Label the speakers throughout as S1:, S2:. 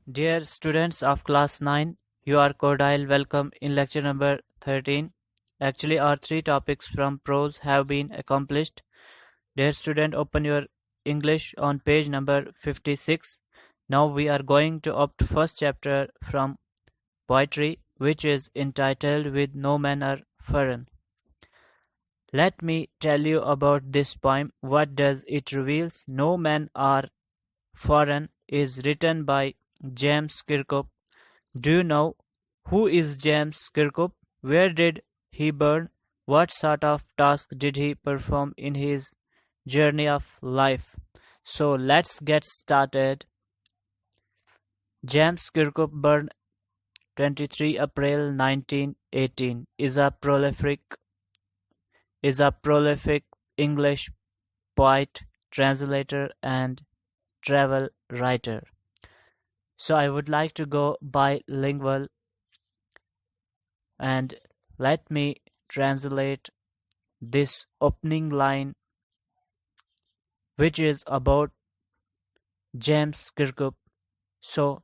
S1: Dear students of class 9, you are cordial welcome in lecture number 13. Actually, our three topics from prose have been accomplished. Dear student, open your English on page number 56. Now we are going to opt first chapter from poetry, which is entitled With No Manner Foreign. Let me tell you about this poem. What does it reveals? No men are foreign is written by James Kirkup. Do you know who is James Kirkup? Where did he burn? What sort of task did he perform in his journey of life? So let's get started. James Kirkup, born 23 April 1918, is a prolific English poet, translator, and travel writer. So I would like to go bilingual and let me translate this opening line, which is about James Kirkup. So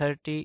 S1: 30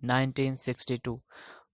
S1: 1962,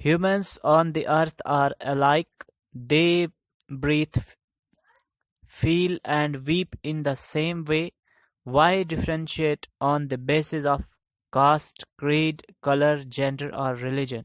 S1: Humans on the earth are alike. They breathe, feel, and weep in the same way. Why differentiate on the basis of caste, creed, color, gender or religion?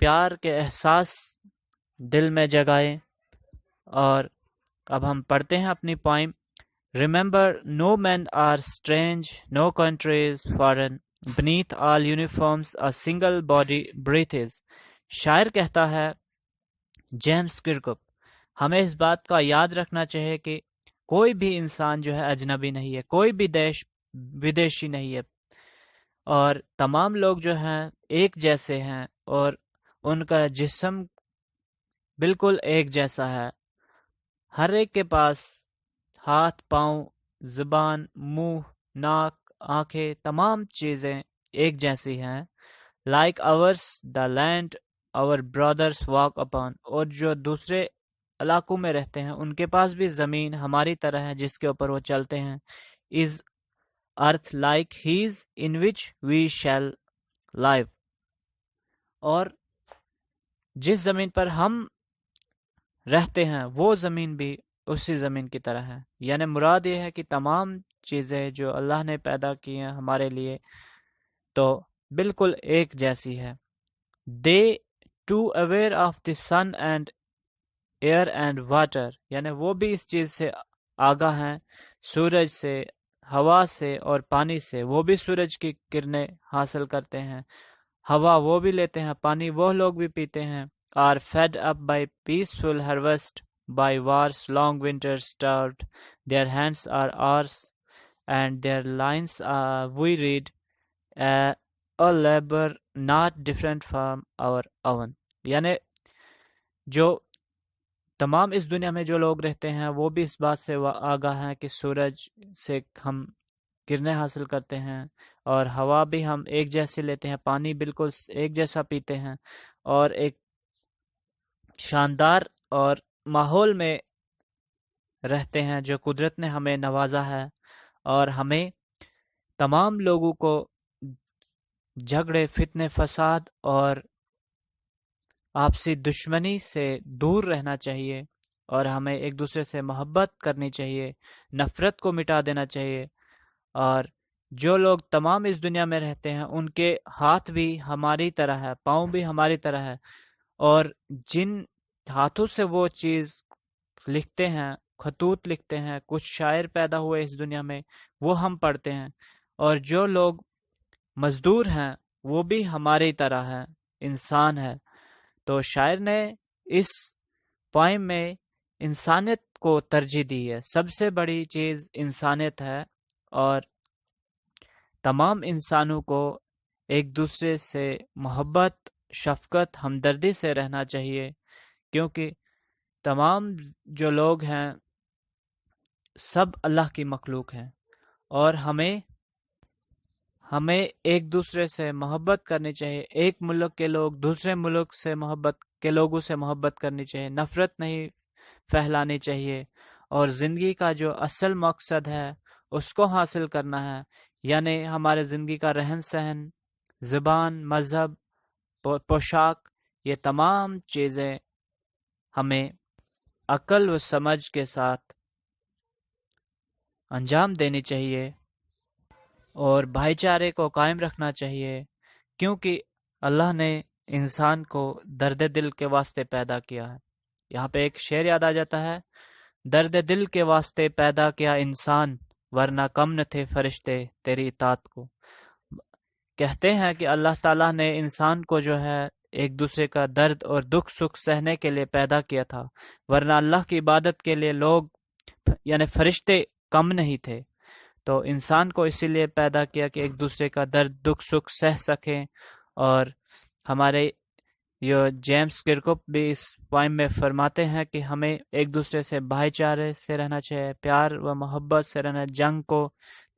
S1: پیار کے احساس دل میں جگائیں۔ اور اب ہم پڑھتے ہیں اپنی پوائم۔ Remember, no men are strange, no country is foreign. Beneath all uniforms, a single body breathes. شاعر کہتا ہے جیمز کرکپ، ہمیں اس بات کا یاد رکھنا چاہیے کہ کوئی بھی انسان جو ہے اجنبی نہیں ہے، کوئی بھی ودیشی نہیں ہے، اور تمام لوگ جو ہیں ایک جیسے ہیں، اور ان کا جسم بالکل ایک جیسا ہے۔ ہر ایک کے پاس ہاتھ، پاؤں، زبان، منہ، ناک، آنکھیں، تمام چیزیں ایک جیسی ہیں۔ Like ours, the land our brothers walk upon. اور جو دوسرے علاقوں میں رہتے ہیں ان کے پاس بھی زمین ہماری طرح ہے جس کے اوپر وہ چلتے ہیں۔ Is earth like his in which we shall live. اور جس زمین پر ہم رہتے ہیں وہ زمین بھی اسی زمین کی طرح ہے۔ یعنی مراد یہ ہے کہ تمام چیزیں جو اللہ نے پیدا کی ہیں ہمارے لیے تو بالکل ایک جیسی ہے۔ They too aware of the sun and air and water. یعنی وہ بھی اس چیز سے آگاہ ہیں، سورج سے، ہوا سے اور پانی سے۔ وہ بھی سورج کی کرنیں حاصل کرتے ہیں، ہوا وہ بھی لیتے ہیں، پانی وہ لوگ بھی پیتے ہیں۔ Are fed up by peaceful harvest, by war's long winter starved. Their hands are ours and their lines we read, a labor not different from our own. یعنی جو تمام اس دنیا میں جو لوگ رہتے ہیں وہ بھی اس بات سے آگاہ ہیں کہ سورج سے ہم کرنیں حاصل کرتے ہیں، اور ہوا بھی ہم ایک جیسے لیتے ہیں، پانی بالکل ایک جیسا پیتے ہیں، اور ایک شاندار اور ماحول میں رہتے ہیں جو قدرت نے ہمیں نوازا ہے، اور ہمیں تمام لوگوں کو جھگڑے، فتنے، فساد اور آپسی دشمنی سے دور رہنا چاہیے، اور ہمیں ایک دوسرے سے محبت کرنی چاہیے، نفرت کو مٹا دینا چاہیے۔ اور جو لوگ تمام اس دنیا میں رہتے ہیں ان کے ہاتھ بھی ہماری طرح ہے، پاؤں بھی ہماری طرح ہے، اور جن ہاتھوں سے وہ چیز لکھتے ہیں، خطوط لکھتے ہیں، کچھ شاعر پیدا ہوئے اس دنیا میں وہ ہم پڑھتے ہیں، اور جو لوگ مزدور ہیں وہ بھی ہماری طرح ہے، انسان ہے۔ تو شاعر نے اس پوائم میں انسانیت کو ترجیح دی ہے، سب سے بڑی چیز انسانیت ہے، اور تمام انسانوں کو ایک دوسرے سے محبت، شفقت، ہمدردی سے رہنا چاہیے، کیونکہ تمام جو لوگ ہیں سب اللہ کی مخلوق ہیں، اور ہمیں ایک دوسرے سے محبت کرنی چاہیے۔ ایک ملک کے لوگ دوسرے ملک سے محبت کے لوگوں سے محبت کرنی چاہیے، نفرت نہیں پھیلانی چاہیے، اور زندگی کا جو اصل مقصد ہے اس کو حاصل کرنا ہے، یعنی ہمارے زندگی کا رہن سہن، زبان، مذہب، پوشاک، یہ تمام چیزیں ہمیں عقل و سمجھ کے ساتھ انجام دینی چاہیے، اور بھائی چارے کو قائم رکھنا چاہیے، کیونکہ اللہ نے انسان کو درد دل کے واسطے پیدا کیا ہے۔ یہاں پہ ایک شعر یاد آ جاتا ہے، درد دل کے واسطے پیدا کیا انسان، ورنہ کم نہ تھے فرشتے تیری اطاعت کو۔ کہتے ہیں کہ اللہ تعالیٰ نے انسان کو جو ہے ایک دوسرے کا درد اور دکھ سکھ سہنے کے لیے پیدا کیا تھا، ورنہ اللہ کی عبادت کے لیے لوگ یعنی فرشتے کم نہیں تھے۔ تو انسان کو اسی لیے پیدا کیا کہ ایک دوسرے کا درد دکھ سکھ سہ سکیں، اور ہمارے جیمز کرکپ بھی اس پوائم میں فرماتے ہیں کہ ہمیں ایک دوسرے سے بھائی چارے سے رہنا چاہیے، پیار و محبت سے رہنا، جنگ کو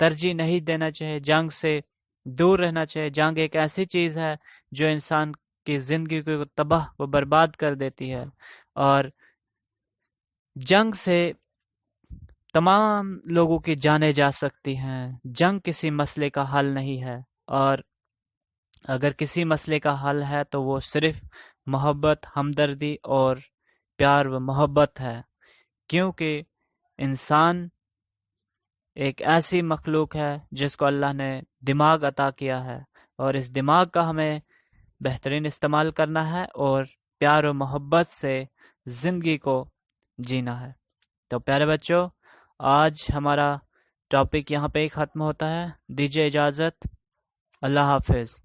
S1: ترجیح نہیں دینا چاہیے، جنگ سے دور رہنا چاہیے۔ جنگ ایک ایسی چیز ہے جو انسان کی زندگی کو تباہ و برباد کر دیتی ہے، اور جنگ سے تمام لوگوں کی جانیں جا سکتی ہیں۔ جنگ کسی مسئلے کا حل نہیں ہے، اور اگر کسی مسئلے کا حل ہے تو وہ صرف محبت، ہمدردی اور پیار و محبت ہے، کیونکہ انسان ایک ایسی مخلوق ہے جس کو اللہ نے دماغ عطا کیا ہے، اور اس دماغ کا ہمیں بہترین استعمال کرنا ہے اور پیار و محبت سے زندگی کو جینا ہے۔ تو پیارے بچوں، آج ہمارا ٹاپک یہاں پہ ہی ختم ہوتا ہے۔ دیجیے اجازت، اللہ حافظ۔